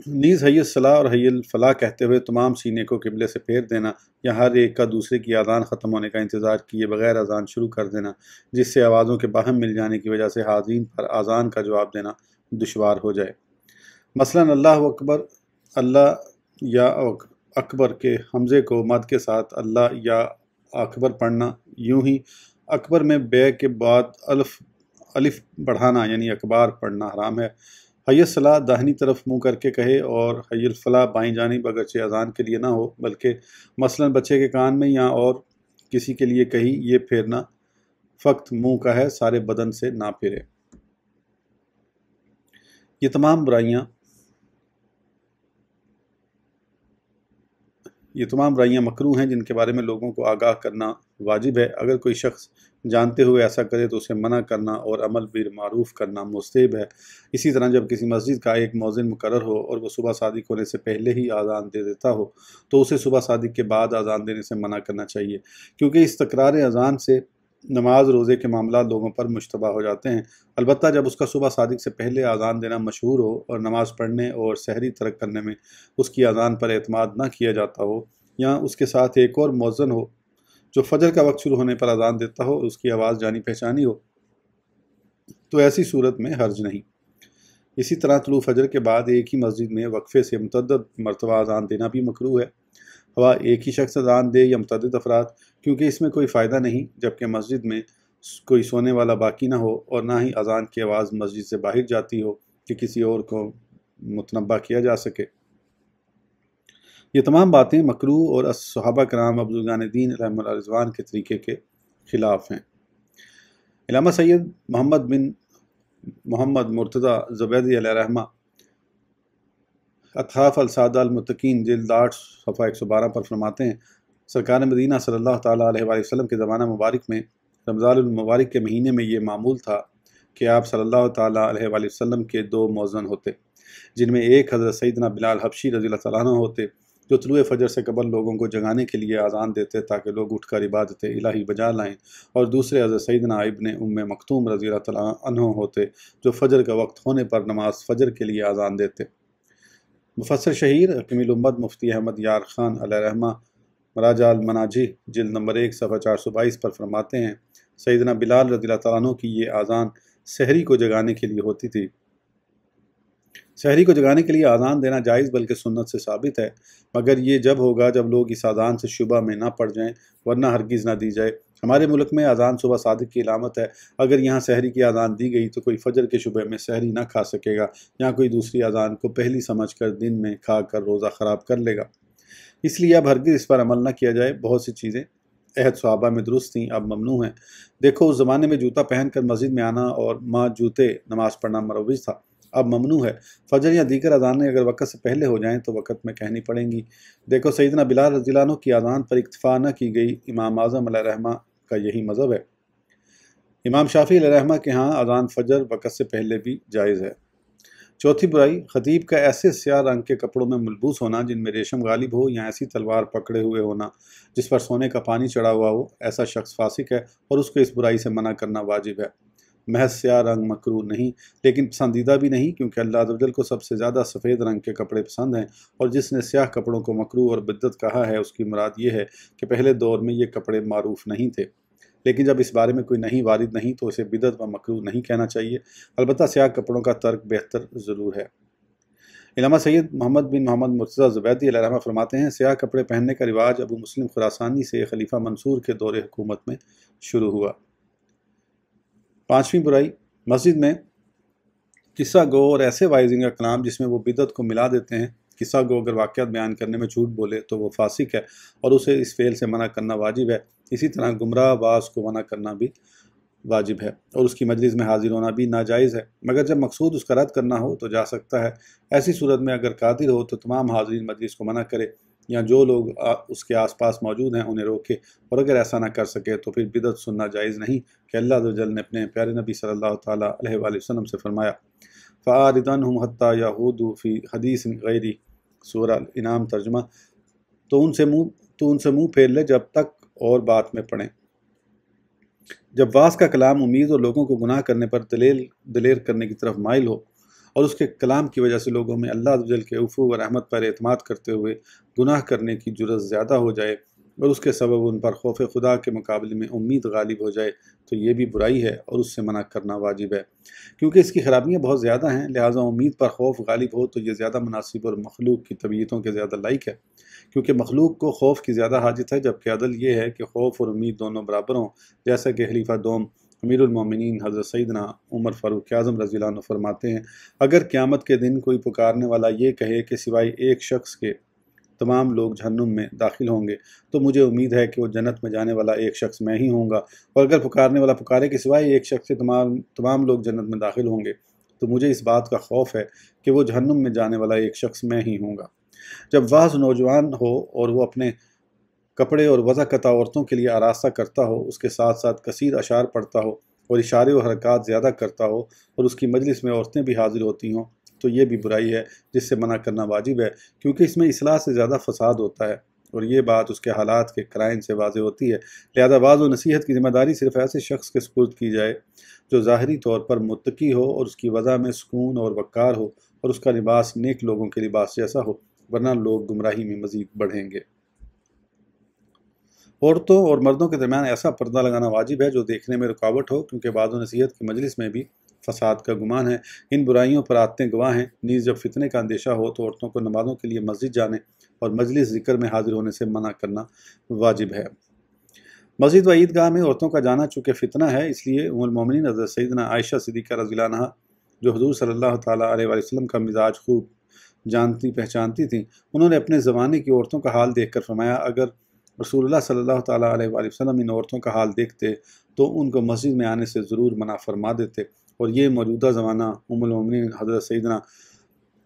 نیز حی الصلاح اور حی الفلاح کہتے ہوئے تمام سینے کو قبلے سے پھیر دینا، یا ہر ایک کا دوسرے کی اذان ختم ہونے کا انتظار کیے بغیر اذان شروع کر دینا، جس سے آوازوں کے باہم مل جانے کی وجہ سے حاضرین پر اذان کا جواب دینا دشوار ہو جائے۔ مثلا اللہ اکبر، اللہ یا اکبر کے حمزے کو مد کے ساتھ اللہ یا اکبر پڑھنا، یوں ہی اکبر میں بے کے بعد الف بڑھانا یعنی اکبار پڑھنا حرام ہے۔ حی الصلاح داہنی طرف منہ کر کے کہے اور حی الفلاح بائیں جانب اگرچہ اذان کے لیے نہ ہو بلکہ مثلا بچے کے کان میں یا اور کسی کے لیے کہی، یہ پھیرنا فقط منہ کا ہے، سارے بدن سے نہ پھیرے۔ یہ تمام برائیاں مکروہ ہیں جن کے بارے میں لوگوں کو آگاہ کرنا واجب ہے۔ اگر کوئی شخص جانتے ہوئے ایسا کرے تو اسے منع کرنا اور عمل بالمعروف کرنا مستحب ہے۔ اسی طرح جب کسی مسجد کا ایک مؤذن مقرر ہو اور وہ صبح صادق ہونے سے پہلے ہی اذان دے دیتا ہو تو اسے صبح صادق کے بعد اذان دینے سے منع کرنا چاہیے، کیونکہ اس تکرار اذان سے نماز روزے کے معاملات لوگوں پر مشتبہ ہو جاتے ہیں۔ البتہ جب اس کا صبح صادق سے پہلے اذان دینا مشہور ہو اور نماز پڑھنے اور سحری ترک کرنے میں اس کی اذان پر اعتماد نہ کیا جاتا ہو، یا اس کے ساتھ ایک اور مؤذن ہو جو فجر کا وقت شروع ہونے پر اذان دیتا ہو اور اس کی آواز جانی پہچانی ہو، تو ایسی صورت میں حرج نہیں۔ اسی طرح طلوع فجر کے بعد ایک ہی مسجد میں وقفے سے متعدد مرتبہ اذان دینا بھی مکروہ ہے، ہوا ایک ہی شخص اذان دے یا متعدد افراد، کیونکہ اس میں کوئی فائدہ نہیں جبکہ مسجد میں کوئی سونے والا باقی نہ ہو اور نہ ہی اذان کی آواز مسجد سے باہر جاتی ہو کہ کسی اور کو متنبہ کیا جا سکے۔ یہ تمام باتیں مکروہ اور صحابہ کرام بزرگان دین علیہم الرضوان کے طریقے کے خلاف ہیں۔ علامہ سید محمد بن محمد مرتضیٰ زبیدی علیہ رحمہ اتحاف السادہ المتقین جلد 8 صفحہ 112 پر فرماتے ہیں، سرکار مدینہ صلی اللہ تعالیٰ علیہ وآلہ وسلم کے زمانہ مبارک میں رمضان المبارک کے مہینے میں یہ معمول تھا کہ آپ صلی اللہ تعالیٰ علیہ وآلہ وسلم کے 2 مؤذن ہوتے، جن میں ایک حضرت سیدنا بلال حبشی رضی اللہ تعالیٰ عنہ ہوتے جو طلوع فجر سے قبل لوگوں کو جگانے کے لیے اذان دیتے تاکہ لوگ اٹھ کر عبادت الہی بجا لائیں، اور دوسرے حضرت سیدنا ابن ام مکتوم رضی اللہ تعالیٰ عنہ ہوتے جو فجر کا وقت ہونے پر نماز فجر کے لیے اذان دیتے۔ مفسر شہیر حکیم الامت مفتی احمد یار خان علیہ رحمہ مراجع المناجی جلد نمبر 1 صفحہ 422 پر فرماتے ہیں، سیدنا بلال رضی اللہ تعالیٰ عنہ کی یہ اذان سحری کو جگانے کے لیے ہوتی تھی۔ سحری کو جگانے کے لیے اذان دینا جائز بلکہ سنت سے ثابت ہے، مگر یہ جب ہوگا جب لوگ اس اذان سے شبہ میں نہ پڑ جائیں، ورنہ ہرگز نہ دی جائے۔ ہمارے ملک میں اذان صبح صادق کی علامت ہے، اگر یہاں سحری کی اذان دی گئی تو کوئی فجر کے شبہ میں سحری نہ کھا سکے گا، یا کوئی دوسری اذان کو پہلی سمجھ کر دن میں کھا کر روزہ خراب کر لے گا۔ اس لیے اب ہرگز اس پر عمل نہ کیا جائے۔ بہت سی چیزیں عہد صحابہ میں درست تھیں، اب ممنوع ہیں۔ دیکھو، اس زمانے میں جوتا پہن کر مسجد میں آنا اور ماں جوتے نماز پڑھنا مروج تھا، اب ممنوع ہے۔ فجر یا دیگر اذانیں اگر وقت سے پہلے ہو جائیں تو وقت میں کہنی پڑیں گی۔ دیکھو، سیدنا بلال رضی اللہ عنہ کی اذان پر اکتفا نہ کی گئی، امام اعظم علیہ رحمہ کا یہی مذہب ہے۔ امام شافعی علیہ رحمہ کے ہاں اذان فجر وقت سے پہلے بھی جائز ہے۔ چوتھی برائی، خطیب کا ایسے سیاہ رنگ کے کپڑوں میں ملبوس ہونا جن میں ریشم غالب ہو، یا ایسی تلوار پکڑے ہوئے ہونا جس پر سونے کا پانی چڑھا ہوا ہو، ایسا شخص فاسق ہے اور اس کو اس برائی سے منع کرنا واجب ہے۔ محض سیاہ رنگ مکروہ نہیں لیکن پسندیدہ بھی نہیں، کیونکہ اللہ عز و جل کو سب سے زیادہ سفید رنگ کے کپڑے پسند ہیں، اور جس نے سیاہ کپڑوں کو مکروہ اور بدعت کہا ہے اس کی مراد یہ ہے کہ پہلے دور میں یہ کپڑے معروف نہیں تھے، لیکن جب اس بارے میں کوئی نہیں وارد نہیں تو اسے بدعت و مکروہ نہیں کہنا چاہیے۔ البتہ سیاہ کپڑوں کا ترک بہتر ضرور ہے۔ علامہ سید محمد بن محمد مرتضیٰ زبیدی علیہ رحمہ فرماتے ہیں، سیاہ کپڑے پہننے کا رواج ابو مسلم خراسانی سے خلیفہ منصور کے دور حکومت میں شروع ہوا۔ پانچویں برائی، مسجد میں قصہ گو اور ایسے وائزنگ کا کلام جس میں وہ بدعت کو ملا دیتے ہیں۔ قصہ گو اگر واقعات بیان کرنے میں جھوٹ بولے تو وہ فاسق ہے اور اسے اس فعل سے منع کرنا واجب ہے۔ اسی طرح گمراہ باز کو منع کرنا بھی واجب ہے، اور اس کی مجلس میں حاضر ہونا بھی ناجائز ہے، مگر جب مقصود اس کا رد کرنا ہو تو جا سکتا ہے۔ ایسی صورت میں اگر قادر ہو تو تمام حاضرین مجلس کو منع کرے، یا جو لوگ اس کے آس پاس موجود ہیں انہیں روکے، اور اگر ایسا نہ کر سکے تو پھر بدعت سننا جائز نہیں، کہ اللہ عز و جل نے اپنے پیارے نبی صلی اللہ تعالیٰ علیہ وآلہ وسلم سے فرمایا، فَأَعْرِضْ عَنْهُمْ حَتَّى يَخُوضُوا فِي حَدِيثٍ غَيْرِهِ، سورہ الانعام ترجمہ، تو ان سے منہ پھیر لے جب تک اور بات میں پڑھیں۔ جب واعظ کا کلام امید اور لوگوں کو گناہ کرنے پر دلیر کرنے کی طرف مائل ہو اور اس کے کلام کی وجہ سے لوگوں میں اللہ عز و جل کے عفو و رحمت پر اعتماد کرتے ہوئے گناہ کرنے کی جرأت زیادہ ہو جائے اور اس کے سبب ان پر خوف خدا کے مقابلے میں امید غالب ہو جائے تو یہ بھی برائی ہے اور اس سے منع کرنا واجب ہے، کیونکہ اس کی خرابیاں بہت زیادہ ہیں، لہٰذا امید پر خوف غالب ہو تو یہ زیادہ مناسب اور مخلوق کی طبیعتوں کے زیادہ لائق ہے، کیونکہ مخلوق کو خوف کی زیادہ حاجت ہے، جبکہ عدل یہ ہے کہ خوف اور امید دونوں برابر ہوں، جیسا کہ خلیفہ دوم امیر المومنین حضرت سیدنا عمر فاروق اعظم رضی اللہ عنہ فرماتے ہیں، اگر قیامت کے دن کوئی پکارنے والا یہ کہے کہ سوائے ایک شخص کے تمام لوگ جہنم میں داخل ہوں گے تو مجھے امید ہے کہ وہ جنت میں جانے والا ایک شخص میں ہی ہوں گا، اور اگر پکارنے والا پکارے کہ سوائے ایک شخص کے تمام لوگ جنت میں داخل ہوں گے تو مجھے اس بات کا خوف ہے کہ وہ جہنم میں جانے والا ایک شخص میں ہی ہوں گا۔ جب واعظ نوجوان ہو اور وہ اپنے کپڑے اور وضع قطع عورتوں کے لیے آراستہ کرتا ہو، اس کے ساتھ ساتھ کثیر اشعار پڑھتا ہو اور اشارے و حرکات زیادہ کرتا ہو اور اس کی مجلس میں عورتیں بھی حاضر ہوتی ہوں تو یہ بھی برائی ہے جس سے منع کرنا واجب ہے، کیونکہ اس میں اصلاح سے زیادہ فساد ہوتا ہے اور یہ بات اس کے حالات کے قرائن سے واضح ہوتی ہے، لہذا واعظ و نصیحت کی ذمہ داری صرف ایسے شخص کے سپرد کی جائے جو ظاہری طور پر متقی ہو اور اس کی وضع میں سکون اور وقار ہو اور اس کا لباس نیک لوگوں کے لباس جیسا ہو، ورنہ لوگ گمراہی میں مزید بڑھیں گے۔ عورتوں اور مردوں کے درمیان ایسا پردہ لگانا واجب ہے جو دیکھنے میں رکاوٹ ہو، کیونکہ واعظ و نصیحت کی مجلس میں بھی فساد کا گمان ہے، ان برائیوں پر عادتیں گواہ ہیں، نیز جب فتنے کا اندیشہ ہو تو عورتوں کو نمازوں کے لیے مسجد جانے اور مجلس ذکر میں حاضر ہونے سے منع کرنا واجب ہے۔ مسجد و عیدگاہ میں عورتوں کا جانا چونکہ فتنہ ہے، اس لیے ام المومنین حضرت سیدنا عائشہ صدیقہ رضی اللہ عنہا جو حضور صلی اللہ تعالیٰ علیہ وآلہ وسلم کا مزاج خوب جانتی پہچانتی تھیں، انہوں نے اپنے زمانے کی عورتوں کا حال دیکھ کر فرمایا اگر رسول اللہ صلی اللہ تعالیٰ علیہ وآلہ وسلم ان عورتوں کا حال دیکھتے تو ان کو مسجد میں آنے سے ضرور منع فرما دیتے، اور یہ موجودہ زمانہ ام المومنین حضرت سیدنا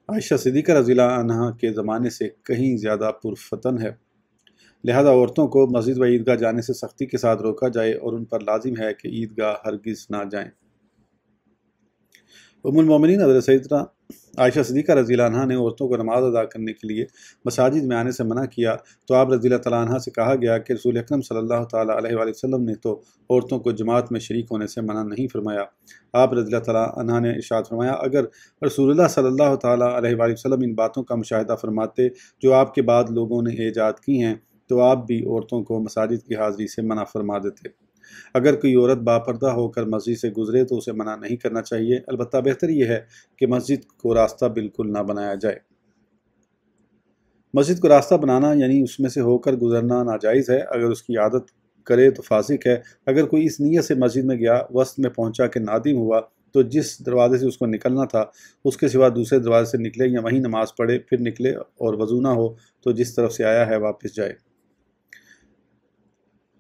عائشہ صدیقہ رضی اللہ عنہا کے زمانے سے کہیں زیادہ پرفتن ہے، لہذا عورتوں کو مسجد و عیدگاہ جانے سے سختی کے ساتھ روکا جائے اور ان پر لازم ہے کہ عیدگاہ ہرگز نہ جائیں۔ ام المومنین حضرت سیدنا عائشہ صدیقہ رضی اللہ عنہا نے عورتوں کو نماز ادا کرنے کے لیے مساجد میں آنے سے منع کیا تو آپ رضی اللہ تعالیٰ عنہ سے کہا گیا کہ رسول اکرم صلی اللہ تعالیٰ علیہ وآلہ وسلم نے تو عورتوں کو جماعت میں شریک ہونے سے منع نہیں فرمایا۔ آپ رضی اللہ تعالیٰ عنہ نے ارشاد فرمایا اگر رسول اللہ صلی اللہ تعالیٰ علیہ وآلہ وسلم ان باتوں کا مشاہدہ فرماتے جو آپ کے بعد لوگوں نے ایجاد کی ہیں تو آپ بھی عورتوں کو مساجد کی حاضری سے منع فرما دیتے۔ اگر کوئی عورت باپردہ ہو کر مسجد سے گزرے تو اسے منع نہیں کرنا چاہیے، البتہ بہتر یہ ہے کہ مسجد کو راستہ بالکل نہ بنایا جائے۔ مسجد کو راستہ بنانا یعنی اس میں سے ہو کر گزرنا ناجائز ہے، اگر اس کی عادت کرے تو فاسق ہے۔ اگر کوئی اس نیت سے مسجد میں گیا، وسط میں پہنچا کہ نادم ہوا تو جس دروازے سے اس کو نکلنا تھا اس کے سوا دوسرے دروازے سے نکلے یا وہیں نماز پڑھے، پھر نکلے اور وضو نہ ہو تو جس طرف سے آیا ہے واپس جائے۔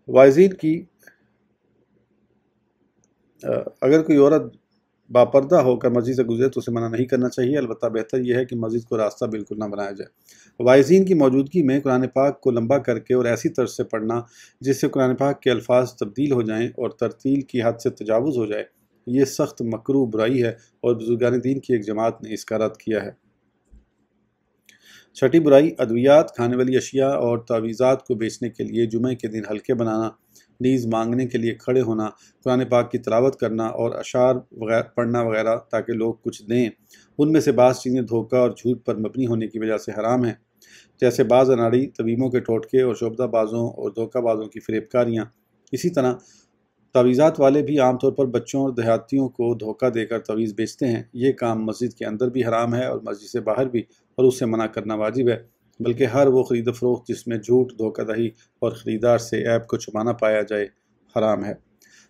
واعظین کی اگر کوئی عورت باپردہ ہو کر مسجد سے گزرے تو اسے منع نہیں کرنا چاہیے، البتہ بہتر یہ ہے کہ مسجد کو راستہ بالکل نہ بنایا جائے۔ واعظین کی موجودگی میں قرآن پاک کو لمبا کر کے اور ایسی طرز سے پڑھنا جس سے قرآن پاک کے الفاظ تبدیل ہو جائیں اور ترتیل کی حد سے تجاوز ہو جائے، یہ سخت مکروہ برائی ہے اور بزرگان دین کی ایک جماعت نے اس کا رد کیا ہے۔ چھٹی برائی ادویات، کھانے والی اشیاء اور تعویذات کو بیچنے کے لیے جمعے کے دن حلقے بنانا، نیز مانگنے کے لیے کھڑے ہونا، قرآن پاک کی تلاوت کرنا اور اشعار پڑھنا وغیرہ تاکہ لوگ کچھ دیں۔ ان میں سے بعض چیزیں دھوکہ اور جھوٹ پر مبنی ہونے کی وجہ سے حرام ہیں، جیسے بعض اناڑی، طبیبوں کے ٹوٹکے اور شعبدہ بازوں اور دھوکہ بازوں کی فریب کاریاں۔ اسی طرح تعویذات والے بھی عام طور پر بچوں اور دیہاتیوں کو دھوکہ دے کر تعویذ بیچتے ہیں۔ یہ کام مسجد کے اندر بھی حرام ہے اور مسجد سے باہر بھی، اور اس سے منع کرنا واجب ہے، بلکہ ہر وہ خرید و فروخت جس میں جھوٹ، دھوکہ دہی اور خریدار سے عیب کو چھپانا پایا جائے حرام ہے۔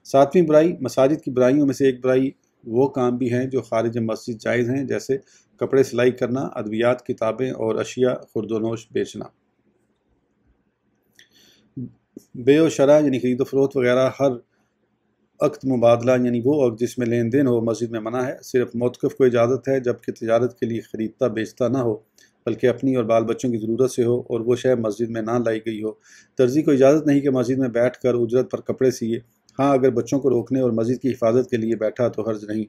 ساتویں برائی، مساجد کی برائیوں میں سے ایک برائی وہ کام بھی ہیں جو خارج مسجد جائز ہیں، جیسے کپڑے سلائی کرنا، ادویات، کتابیں اور اشیاء خرد و نوش بیچنا۔ بیع و شرع یعنی خرید و فروخت وغیرہ، ہر عقد مبادلہ یعنی وہ عقد جس میں لین دین ہو، مسجد میں منع ہے۔ صرف موتقف کو اجازت ہے جبکہ تجارت کے لیے خریدتا بیچتا نہ ہو بلکہ اپنی اور بال بچوں کی ضرورت سے ہو اور وہ شے مسجد میں نہ لائی گئی ہو۔ درزی کو اجازت نہیں کہ مسجد میں بیٹھ کر اجرت پر کپڑے سیے، ہاں اگر بچوں کو روکنے اور مسجد کی حفاظت کے لیے بیٹھا تو حرج نہیں۔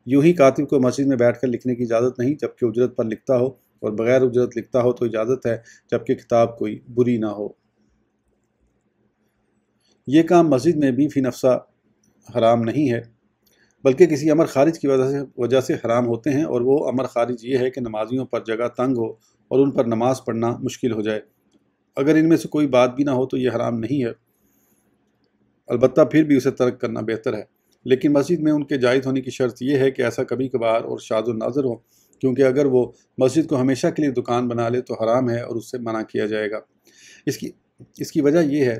یوں ہی کاتب کو مسجد میں بیٹھ کر لکھنے کی اجازت نہیں جبکہ اجرت پر لکھتا ہو، اور بغیر اجرت لکھتا ہو تو اجازت ہے جبکہ کتاب کوئی بری نہ ہو۔ یہ کام مسجد میں بھی فی نفسہ حرام نہیں ہے، بلکہ کسی امر خارج کی وجہ سے حرام ہوتے ہیں، اور وہ امر خارج یہ ہے کہ نمازیوں پر جگہ تنگ ہو اور ان پر نماز پڑھنا مشکل ہو جائے۔ اگر ان میں سے کوئی بات بھی نہ ہو تو یہ حرام نہیں ہے، البتہ پھر بھی اسے ترک کرنا بہتر ہے۔ لیکن مسجد میں ان کے جائز ہونے کی شرط یہ ہے کہ ایسا کبھی کبھار اور شاذ و نادر ہو، کیونکہ اگر وہ مسجد کو ہمیشہ کے لیے دکان بنا لے تو حرام ہے اور اس سے منع کیا جائے گا۔ اس کی وجہ یہ ہے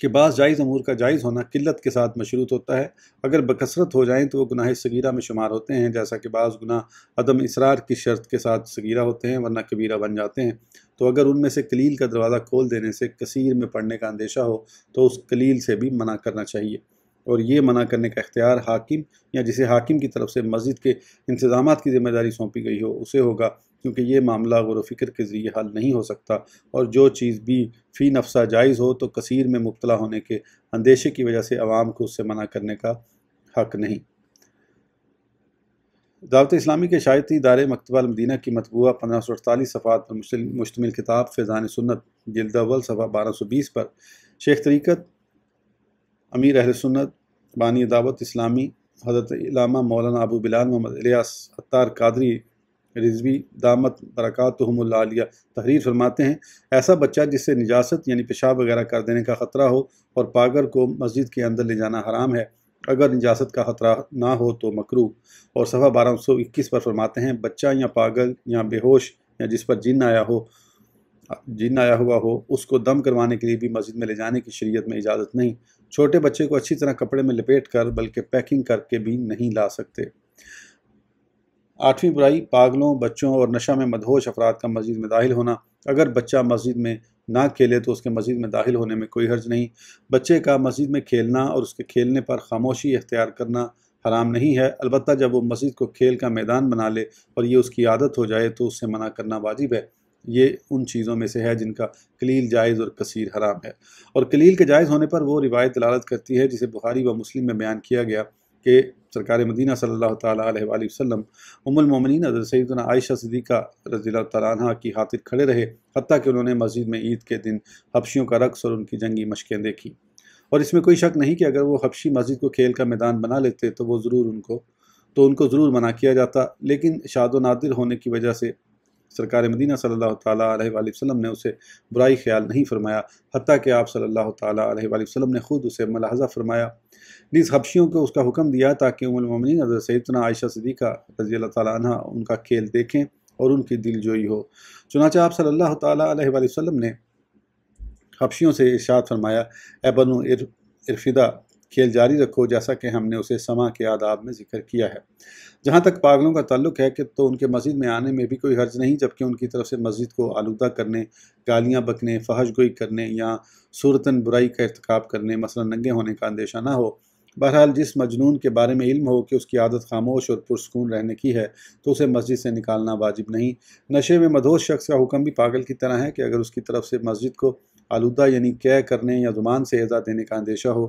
کہ بعض جائز امور کا جائز ہونا قلت کے ساتھ مشروط ہوتا ہے۔ اگر بکثرت ہو جائیں تو وہ گناہ صغیرہ میں شمار ہوتے ہیں، جیسا کہ بعض گناہ عدم اصرار کی شرط کے ساتھ صغیرہ ہوتے ہیں ورنہ کبیرہ بن جاتے ہیں۔ تو اگر ان میں سے قلیل کا دروازہ کھول دینے سے کثیر میں پڑھنے کا اندیشہ ہو تو اس قلیل سے بھی منع کرنا چاہیے، اور یہ منع کرنے کا اختیار حاکم یا جسے حاکم کی طرف سے مسجد کے انتظامات کی ذمہ داری سونپی گئی ہو اسے ہوگا، کیونکہ یہ معاملہ غور و فکر کے ذریعے حل نہیں ہو سکتا، اور جو چیز بھی فی نفسہ جائز ہو تو کثیر میں مبتلا ہونے کے اندیشے کی وجہ سے عوام کو اس سے منع کرنے کا حق نہیں۔ دعوت اسلامی کے اشاعتی ادارے مکتبہ المدینہ کی مطبوعہ 1548 صفحات پر مشتمل کتاب فیضان سنت جلد اول صفحہ 1220 پر شیخ طریقت امیر اہل سنت بانی دعوت اسلامی حضرت علامہ مولانا ابو بلال محمد الیاس عطار قادری رضوی دامت برکاتہم العالیہ تحریر فرماتے ہیں، ایسا بچہ جس سے نجاست یعنی پیشاب وغیرہ کر دینے کا خطرہ ہو اور پاگر کو مسجد کے اندر لے جانا حرام ہے، اگر نجاست کا خطرہ نہ ہو تو مکروہ۔ اور صفحہ 1221 پر فرماتے ہیں، بچہ یا پاگل یا بے ہوش یا جس پر جن آیا ہوا ہو اس کو دم کروانے کے لیے بھی مسجد میں لے جانے کی شریعت میں اجازت نہیں۔ چھوٹے بچے کو اچھی طرح کپڑے میں لپیٹ کر بلکہ پیکنگ کر کے بھی نہیں لا سکتے۔ 8ویں برائی، پاگلوں، بچوں اور نشہ میں مدہوش افراد کا مسجد میں داخل ہونا۔ اگر بچہ مسجد میں نہ کھیلے تو اس کے مسجد میں داخل ہونے میں کوئی حرج نہیں۔ بچے کا مسجد میں کھیلنا اور اس کے کھیلنے پر خاموشی اختیار کرنا حرام نہیں ہے، البتہ جب وہ مسجد کو کھیل کا میدان بنا لے اور یہ اس کی عادت ہو جائے تو اس سے منع کرنا واجب ہے۔ یہ ان چیزوں میں سے ہے جن کا قلیل جائز اور کثیر حرام ہے، اور قلیل کے جائز ہونے پر وہ روایت دلالت کرتی ہے جسے بخاری و مسلم میں بیان کیا گیا کہ سرکار مدینہ صلی اللہ تعالیٰ علیہ وآلہ وسلم ام المومنین حضرت سیدنا عائشہ صدیقہ رضی اللہ تعالیٰ عنہ کی خاطر کھڑے رہے، حتیٰ کہ انہوں نے مسجد میں عید کے دن حبشیوں کا رقص اور ان کی جنگی مشقیں دیکھی۔ اور اس میں کوئی شک نہیں کہ اگر وہ حبشی مسجد کو کھیل کا میدان بنا لیتے تو ان کو ضرور منع کیا جاتا، لیکن شاذ و نادر ہونے کی وجہ سے سرکار مدینہ صلی اللہ تعالیٰ علیہ وآلہ وسلم نے اسے برائی خیال نہیں فرمایا، حتیٰ کہ آپ صلی اللہ تعالیٰ علیہ وآلہ وسلم نے خود اسے ملاحظہ فرمایا، نیز حبشیوں کو اس کا حکم دیا تاکہ ام المومنین حضرت سیدنا عائشہ صدیقہ رضی اللہ تعالیٰ عنہ ان کا کھیل دیکھیں اور ان کی دل جوئی ہو۔ چنانچہ آپ صلی اللہ تعالیٰ علیہ وآلہ وسلم نے حبشیوں سے ارشاد فرمایا، اے بنو ارفدہ، کھیل جاری رکھو جیسا کہ ہم نے اسے سما کے آداب میں ذکر کیا ہے۔ جہاں تک پاگلوں کا تعلق ہے کہ تو ان کے مسجد میں آنے میں بھی کوئی حرج نہیں، جبکہ ان کی طرف سے مسجد کو آلودہ کرنے، گالیاں بکنے، فحش گوئی کرنے یا صورتاً برائی کا ارتکاب کرنے، مثلا ننگے ہونے کا اندیشہ نہ ہو۔ بہرحال جس مجنون کے بارے میں علم ہو کہ اس کی عادت خاموش اور پرسکون رہنے کی ہے تو اسے مسجد سے نکالنا واجب نہیں۔ نشے میں مدہوش شخص کا حکم بھی پاگل کی طرح ہے کہ اگر اس کی طرف سے مسجد کو آلودہ یعنی قے کرنے یا زبان سے ایذا دینے کا اندیشہ ہو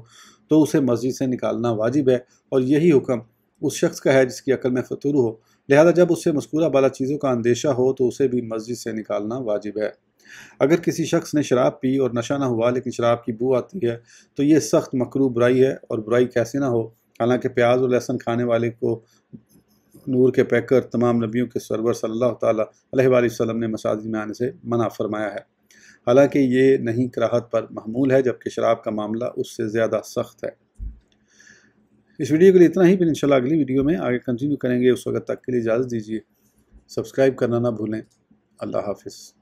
تو اسے مسجد سے نکالنا واجب ہے، اور یہی حکم اس شخص کا ہے جس کی عقل میں فطور ہو، لہذا جب اس سے مذکورہ بالا چیزوں کا اندیشہ ہو تو اسے بھی مسجد سے نکالنا واجب ہے۔ اگر کسی شخص نے شراب پی اور نشہ نہ ہوا لیکن شراب کی بو آتی ہے تو یہ سخت مکروہ برائی ہے، اور برائی کیسے نہ ہو، حالانکہ پیاز اور لہسن کھانے والے کو نور کے پیکر تمام نبیوں کے سرور صلی اللہ تعالیٰ علیہ وآلہ وسلم نے مساجد میں آنے سے منع فرمایا ہے، حالانکہ یہ نہیں کراہت پر محمول ہے، جبکہ شراب کا معاملہ اس سے زیادہ سخت ہے۔ اس ویڈیو کے لیے اتنا ہی، پھر انشاءاللہ اگلی ویڈیو میں آگے کنٹینیو کریں گے۔ اس وقت تک کے لیے اجازت دیجیے، سبسکرائب کرنا نہ بھولیں۔ اللہ حافظ۔